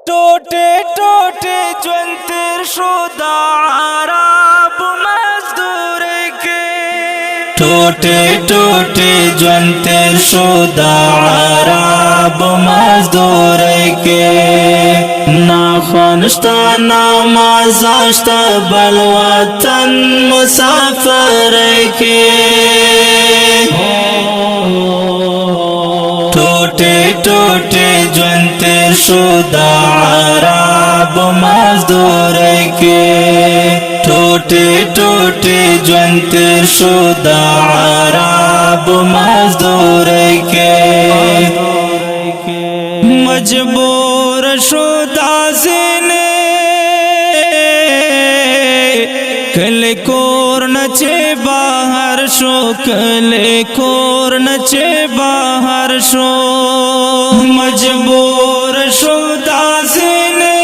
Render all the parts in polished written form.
ټوټه ټوټه ژوند تیر شو د عرب مزدور کې ټوټه ټوټه ژوند تیر شو د عرب مزدور کې نا خوانشتا نا مازاشتا بل وطن مسافر کې ټوټه ټوټه ژوند تیر شو د عرب مزدور کې ټوټه ټوټه ژوند تیر شو د عرب مزدور کې مجبور شو دازنه کل کور نچے باہر شو کل کور نچے باہر شو مجبور شو دازنے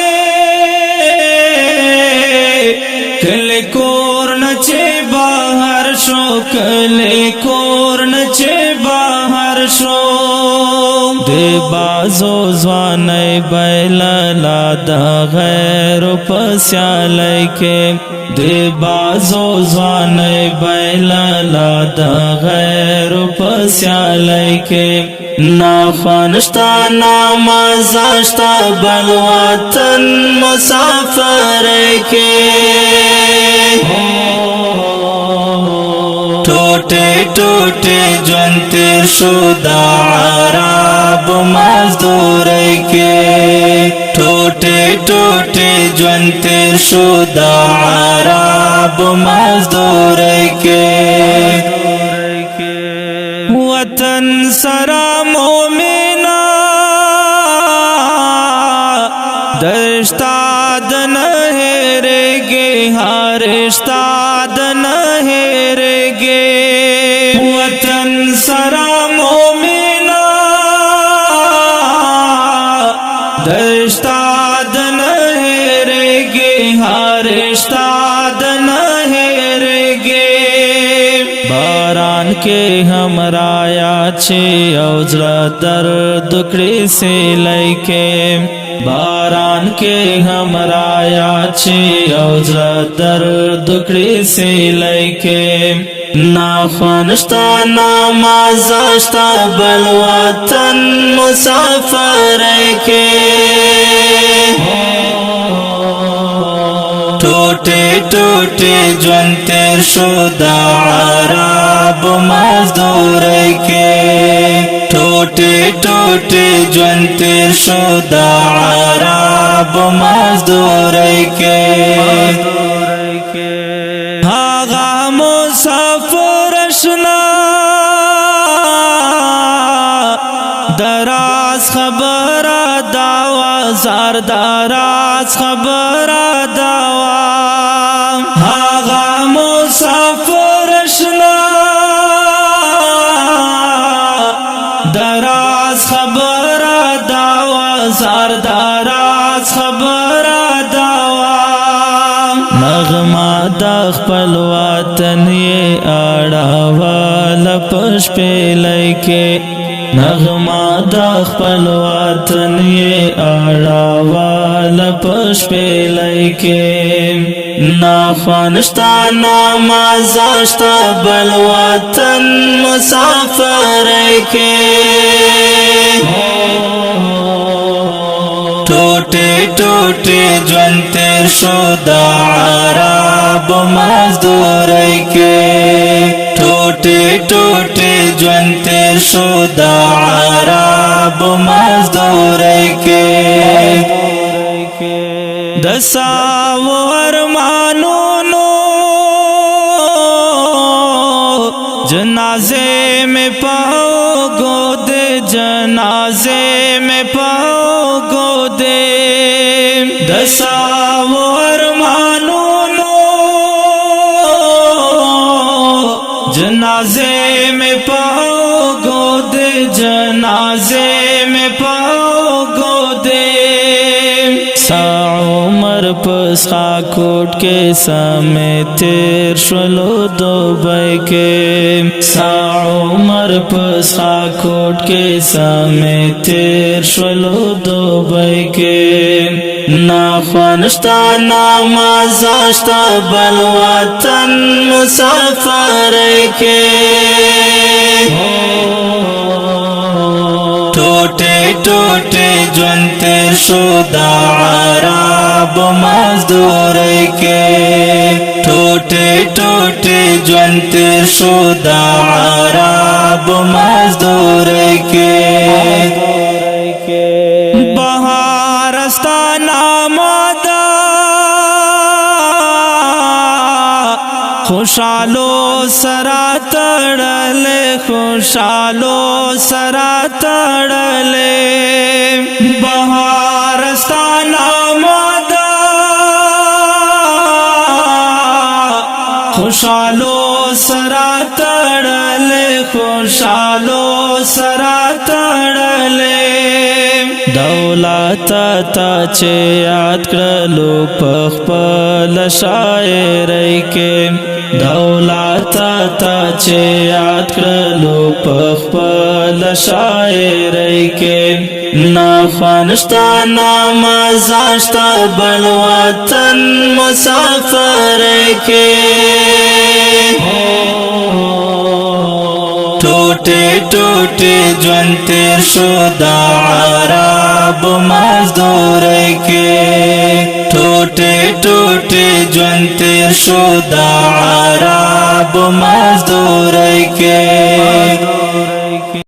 کل کور نچے باہر شو کل کور نچے باہر شو دے بازو زوانے بیلالا دا غیر پسیالی کے دے بازو زوانے بیلالا دا غیر پسیالی کے نا خوانشتا نا مازاشتا بل وطن مسافر کے ټوټه ټوټه ژوند تیر شو د عرب مزدور کې ټوټه ټوټه ژوند تیر شو د عرب مزدور کې وطن سرا مومنا درشتاد نهرگی هرشتاد نهرگی وطن سرا مومنا درشتاد نهرگی هرشتاد نهرگی باران کے ہمرایا چھے اوزر درد کڑی سے لائکے باران کے ہمرایا چھے اوزر درد کڑی سے لائکے نا خوانشتا نا مازاشتا بل وطن مسافر کے ټوټه ټوټه ژوند تیر شو د عرب مزدور کې ټوټه ټوټه ژوند تیر شو د عرب مزدور کې هغه مسافر اشنا دراز خبر داوا زار دراز خبر داوا هاغا مسافر اشنا دراز خبر داوا زار دراز خبر داوا نغمہ د خپل وطن یې اړاوله پښ په لکه نغمہ د خپل وطن یې اړاوله پښ په لکه نا خوانشتا نا مازاشتا بل وطن مسافر کې ټوټه ټوټه ژوند تیر شو د عرب مزدور کې ټوټه ټوټه ژوند تیر شو د عرب مزدور کې د ساور مانونو جنازے میں پاؤ گود جنازے میں پاؤ گود د ساور مانونو جنازے میں پاؤ گود جنازے میں پاؤ گود سا عمر پس خاکوٹ کے سامے تیر شلو دوبئی کے سا عمر پس خاکوٹ کے سامے تیر شلو دوبئی کے نا خوانشتا نا مازاشتا بل وطن مسافر کے ٹوٹے ٹوٹے جون تیر شو دا عرب مزدور کے ٹوٹے ٹوٹے جون تیر شو دا عرب مزدور کے بہارستانہ مادا خوشالو سرا تڑلے خوشالو سرا تڑلے بہارستانہ مادا خوشالو سرا تڑلے خوشالو سرا تڑلے دولت تا چه یاد کرلو پخپل شاعری کے دولت تا چه یاد کرلو پخپل شاعری کے نا خوانشتا نا مزاشتا بل وطن مسافر کے ٹوٹے ٹوٹے جون تیر شو دا عرب مزدور کے ٹوٹے ٹوٹے جون تیر شو دا عرب مزدور کے